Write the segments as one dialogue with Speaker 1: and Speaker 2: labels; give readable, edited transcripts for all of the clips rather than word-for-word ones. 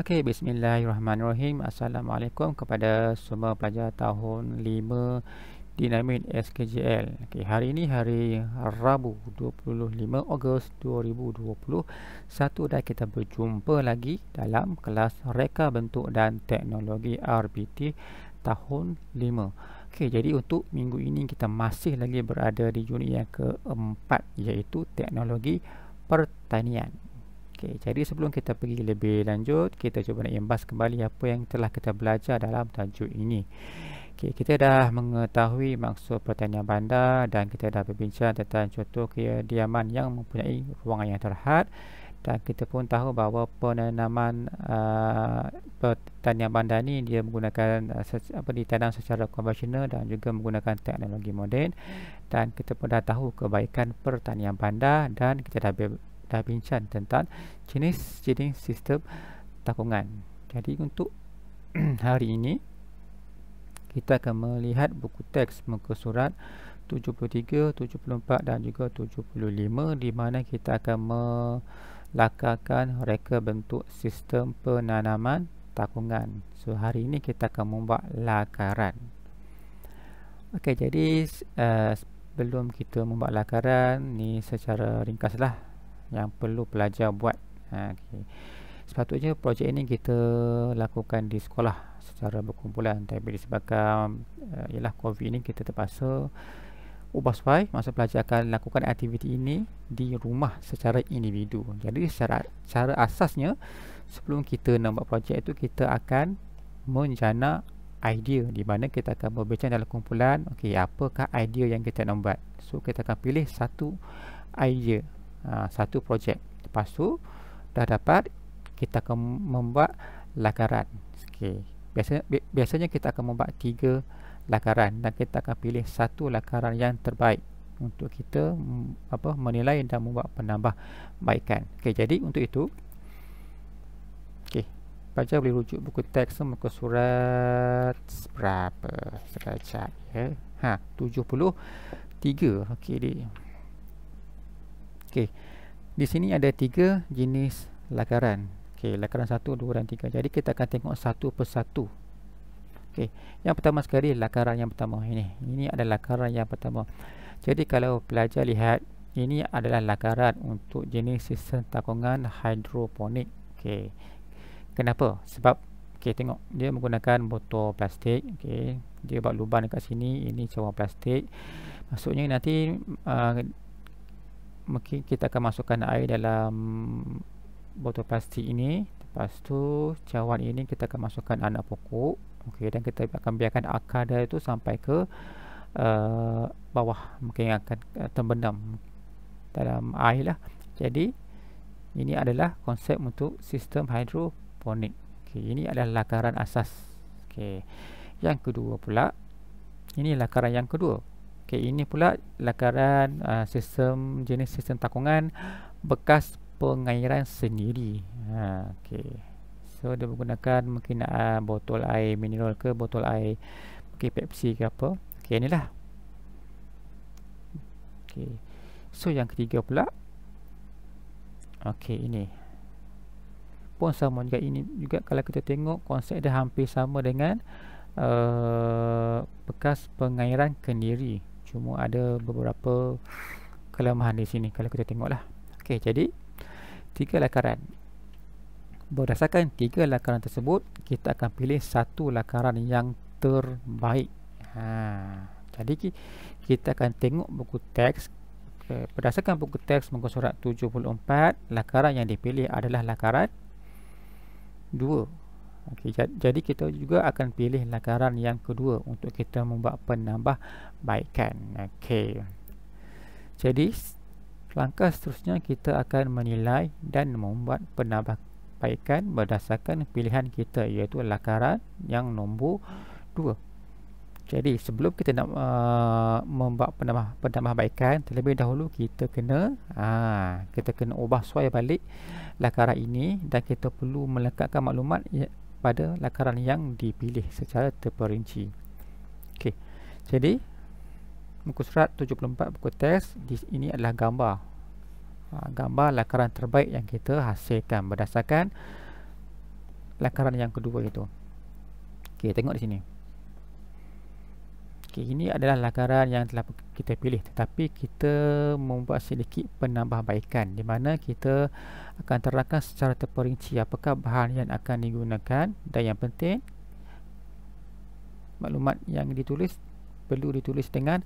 Speaker 1: Okey, bismillahirrahmanirrahim. Assalamualaikum kepada semua pelajar tahun 5 Dinamin SKJL. Okey, hari ini hari Rabu 25 Ogos 2021 dan kita berjumpa lagi dalam kelas Reka Bentuk dan Teknologi RBT tahun 5. Okey, jadi untuk minggu ini kita masih lagi berada di unit yang keempat, iaitu Teknologi Pertanian. Okay, jadi sebelum kita pergi lebih lanjut, kita cuba nak imbas kembali apa yang telah kita belajar dalam tajuk ini. Okay, kita dah mengetahui maksud pertanian bandar dan kita dah berbincang tentang contoh kediaman yang mempunyai ruangan yang terhad, dan kita pun tahu bahawa penanaman pertanian bandar ni dia menggunakan ditanam secara konvensional dan juga menggunakan teknologi moden, dan kita pun dah tahu kebaikan pertanian bandar dan kita dah bincang tentang jenis-jenis sistem takungan. Jadi untuk hari ini kita akan melihat buku teks muka surat 73, 74 dan juga 75, di mana kita akan melakarkan reka bentuk sistem penanaman takungan. So hari ini kita akan membuat lakaran. Okey, jadi sebelum kita membuat lakaran ni secara ringkaslah yang perlu pelajar buat. Okay. Sepatutnya projek ini kita lakukan di sekolah secara berkumpulan, tapi disebabkan ialah COVID ini kita terpaksa ubah suai, maksud pelajar akan lakukan aktiviti ini di rumah secara individu. Jadi cara asasnya sebelum kita nak buat projek itu, kita akan menjana idea, di mana kita akan berbincang dalam kumpulan, okey, apakah idea yang kita nak buat. So kita akan pilih satu idea, satu projek. Lepas tu dah dapat, kita akan membuat lakaran. Okay. Biasanya kita akan membuat 3 lakaran dan kita akan pilih satu lakaran yang terbaik untuk kita menilai dan membuat penambahbaikan. Okay, jadi untuk itu, okay, pelajar boleh rujuk buku teks muka surat berapa sekejap ya. 73. Okey, Okey, di sini ada 3 jenis lakaran. Okey, lakaran 1, 2 dan 3. Jadi kita akan tengok satu persatu. Okey, yang pertama sekali lakaran yang pertama ini. Ini adalah lakaran yang pertama. Jadi kalau pelajar lihat, ini adalah lakaran untuk jenis sistem takungan hidroponik. Okey. Kenapa? Sebab tengok dia menggunakan botol plastik. Okey, dia buat lubang dekat sini, ini cawan plastik. Maksudnya nanti mungkin kita akan masukkan air dalam botol plastik ini. Lepas tu cawan ini kita akan masukkan anak pokok. Okey, dan kita akan biarkan akar dia itu sampai ke bawah, mungkin akan terbenam dalam air lah. Jadi ini adalah konsep untuk sistem hidroponik. Okey, ini adalah lakaran asas. Okey, yang kedua pula, ini lakaran yang kedua. Okay, ini pula lakaran jenis sistem takungan bekas pengairan sendiri. Okay. So dia menggunakan mungkin botol air mineral ke botol air mungkin Pepsi ke apa. Okay, inilah. Okay. So yang ketiga pula, okay, ini pun sama juga. Ini juga kalau kita tengok konsep dia hampir sama dengan bekas pengairan kendiri. Cuma ada beberapa kelemahan di sini kalau kita tengoklah. Okey, jadi 3 lakaran. Berdasarkan 3 lakaran tersebut, kita akan pilih satu lakaran yang terbaik. Jadi kita akan tengok buku teks. Berdasarkan buku teks muka surat 74, lakaran yang dipilih adalah lakaran 2. Okay, jadi kita juga akan pilih lakaran yang kedua untuk kita membuat penambahbaikan. Okey. Jadi langkah seterusnya kita akan menilai dan membuat penambahbaikan berdasarkan pilihan kita, iaitu lakaran yang nombor 2. Jadi sebelum kita nak membuat penambahbaikan, terlebih dahulu kita kena ubah suai balik lakaran ini, dan kita perlu melekatkan maklumat pada lakaran yang dipilih secara terperinci. Okey. Jadi muka surat 74 buku teks, ini adalah gambar. Gambar lakaran terbaik yang kita hasilkan berdasarkan lakaran yang kedua itu. Okey, tengok di sini. Okey, ini adalah lakaran yang telah kita pilih, tetapi kita membuat sedikit penambahbaikan di mana kita akan terangkan secara terperinci apakah bahan yang akan digunakan, dan yang penting maklumat yang ditulis perlu ditulis dengan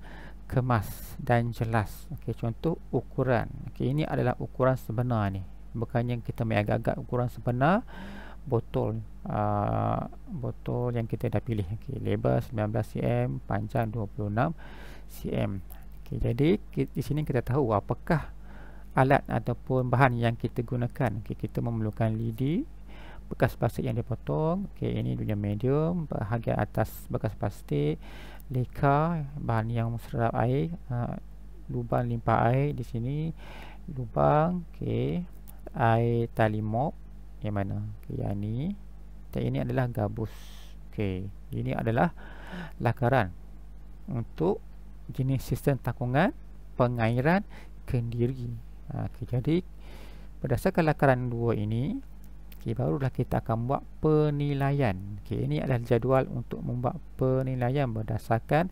Speaker 1: kemas dan jelas. Okey, contoh ukuran. Okey, ini adalah ukuran sebenar ni. Bukannya kita main agak-agak ukuran sebenar botol botol yang kita dah pilih. Okey, lebar 19 cm, panjang 26 cm. Okey, jadi di sini kita tahu apakah alat ataupun bahan yang kita gunakan. Okey, kita memerlukan lidi, bekas plastik yang dipotong. Okey, ini dunia medium, bahagian atas bekas plastik, leka, bahan yang serap air, lubang limpah air di sini, lubang, okey, air tali mop yang mana? Okey, yang ni. Dan ini adalah gabus. Okey, ini adalah lakaran untuk jenis sistem takungan pengairan kendiri. Okey, jadi berdasarkan lakaran dua ini, okey, barulah kita akan buat penilaian. Okey, ini adalah jadual untuk membuat penilaian berdasarkan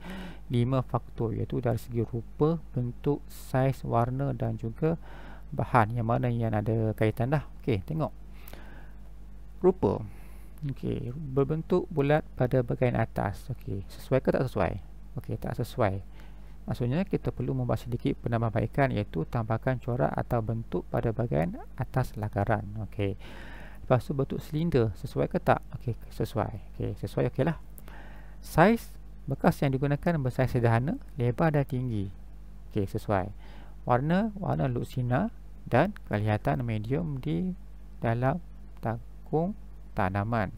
Speaker 1: 5 faktor, iaitu dari segi rupa, bentuk, saiz, warna dan juga bahan yang mana yang ada kaitan dah. Okey, tengok rupa. Okey, berbentuk bulat pada bahagian atas. Okey, sesuai ke tak sesuai? Okey, tak sesuai. Maksudnya kita perlu membuat sedikit penambahbaikan, iaitu tambahkan corak atau bentuk pada bahagian atas lakaran. Okey. Lepas tu bentuk silinder, sesuai ke tak? Okey, sesuai. Okey, sesuai, okeylah. Saiz bekas yang digunakan bersaiz sederhana, lebar dan tinggi. Okey, sesuai. Warna luksina dan kelihatan medium di dalam takung tanaman.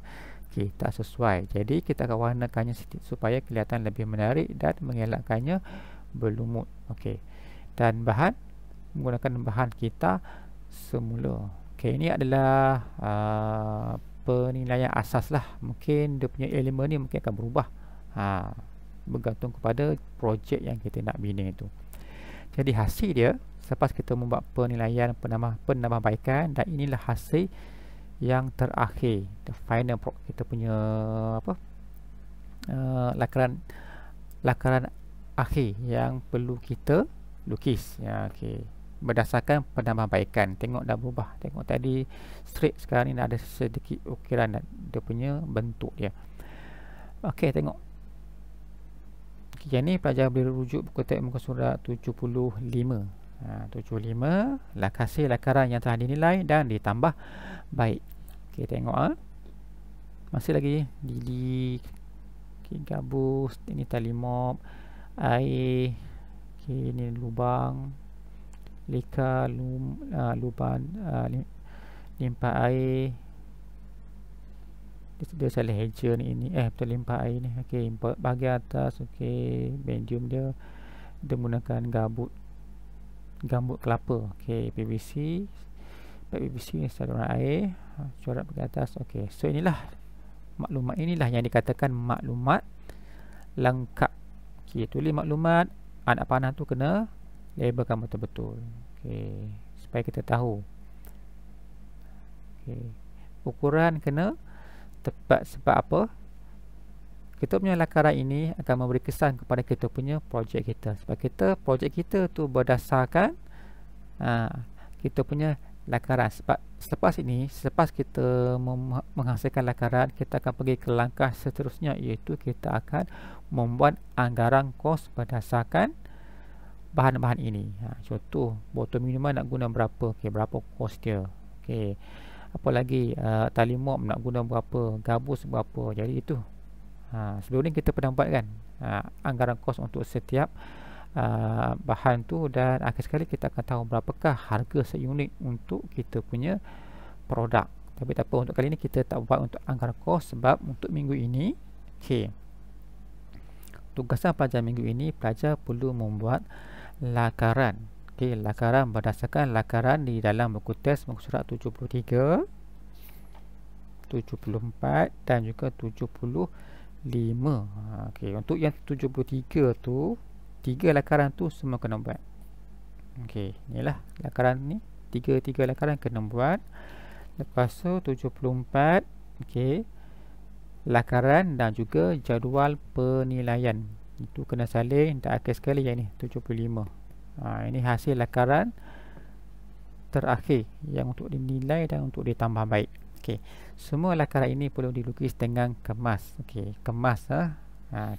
Speaker 1: Okey, tak sesuai. Jadi kita akan warnakannya supaya kelihatan lebih menarik dan mengelakkannya berlumut. Okey. Dan bahan, menggunakan bahan kita semula. Okey, ini adalah penilaian asas lah. Mungkin dia punya elemen ni mungkin akan berubah. Bergantung kepada projek yang kita nak bina itu. Jadi hasil dia selepas kita membuat penilaian, penambahbaikan, dan inilah hasil yang terakhir, the final kita punya lakaran akhir yang perlu kita lukis. Okey, berdasarkan penambahbaikan. Tengok dah berubah. Tengok tadi straight, sekarang ni ada sedikit ukiran dia punya bentuk dia. Okey, tengok. Yang ni pelajar boleh rujuk buku teks muka surat 75. 75 hasil lakaran yang telah dinilai dan ditambah baik. Okey, tengok masih lagi lidi, gabus, ini tali mop, air, okey, ini lubang, leka, lubang limpah air. Dia salah heja ni, ini betul limpah air ni. Okey, bahagian atas, okey, medium dia menggunakan gambut kelapa. Okey, PVC, PVC ni saluran air, corak bahagian atas. Okey, so inilah maklumat, inilah yang dikatakan maklumat lengkap. Okey, tulis maklumat, anak panah tu kena labelkan betul-betul. Okey, supaya kita tahu. Okey, ukuran kena tepat. Sebab apa? Kita punya lakaran ini akan memberi kesan kepada kita punya projek kita. Sebab projek kita tu berdasarkan kita punya lakaran. Sebab selepas kita menghasilkan lakaran, kita akan pergi ke langkah seterusnya, iaitu kita akan membuat anggaran kos berdasarkan bahan-bahan ini. Contoh, botol minuman nak guna berapa? Okey, berapa kos dia? Okey, apa lagi, tali mop nak guna berapa, gabus berapa. Jadi itu sebelum ni kita pernah buat kan, anggaran kos untuk setiap bahan tu, dan akhir sekali kita akan tahu berapakah harga seunit untuk kita punya produk. Tapi tak apa, untuk kali ni kita tak buat untuk anggaran kos, sebab untuk minggu ini, okey, tugasan pelajar minggu ini, pelajar perlu membuat lakaran. Okey, lakaran berdasarkan lakaran di dalam buku teks muka surat 73, 74 dan juga 75. Okey, untuk yang 73 tu, 3 lakaran tu semua kena buat. Okey, inilah lakaran ni, 3 lakaran kena buat. Lepas tu 74 Okey. Lakaran dan juga jadual penilaian. Itu kena salin tak akhir sekali yang ni 75. Ini hasil lakaran terakhir yang untuk dinilai dan untuk ditambah baik. Okey. Semua lakaran ini perlu dilukis dengan kemas. Okey, kemas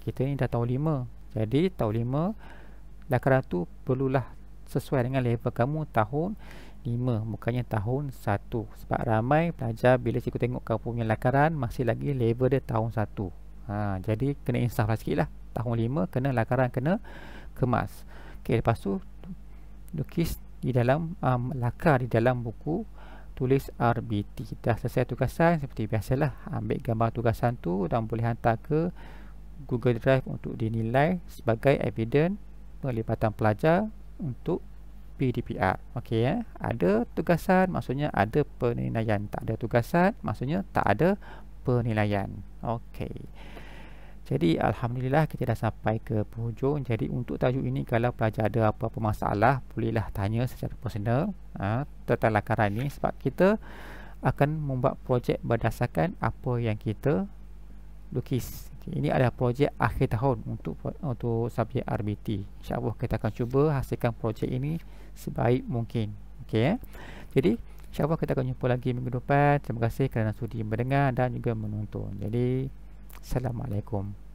Speaker 1: kita ni dah tahun 5. Jadi tahun 5 lakaran tu perlulah sesuai dengan level kamu tahun 5, bukannya tahun 1. Sebab ramai pelajar bila cikgu tengok kau punya lakaran masih lagi level dia tahun 1. Jadi kena insaf lah sikit lah. Tahun 5 kena lakaran kena kemas. Okey, lepas tu lukis di dalam lakar di dalam buku tulis RBT. Dah selesai tugasan, seperti biasalah, ambil gambar tugasan tu dan boleh hantar ke Google Drive untuk dinilai sebagai evidence pelibatan pelajar untuk PDPR. Okey, ada tugasan maksudnya ada penilaian, tak ada tugasan maksudnya tak ada penilaian. Okey. Jadi alhamdulillah kita dah sampai ke penghujung. Jadi untuk tajuk ini kalau pelajar ada apa-apa masalah bolehlah tanya secara personal tentang lakaran ini, sebab kita akan membuat projek berdasarkan apa yang kita lukis. Ini adalah projek akhir tahun untuk subjek RBT. InsyaAllah kita akan cuba hasilkan projek ini sebaik mungkin. Okey. Jadi InsyaAllah kita akan jumpa lagi minggu depan. Terima kasih kerana sudi mendengar dan juga menonton. Jadi Assalamualaikum.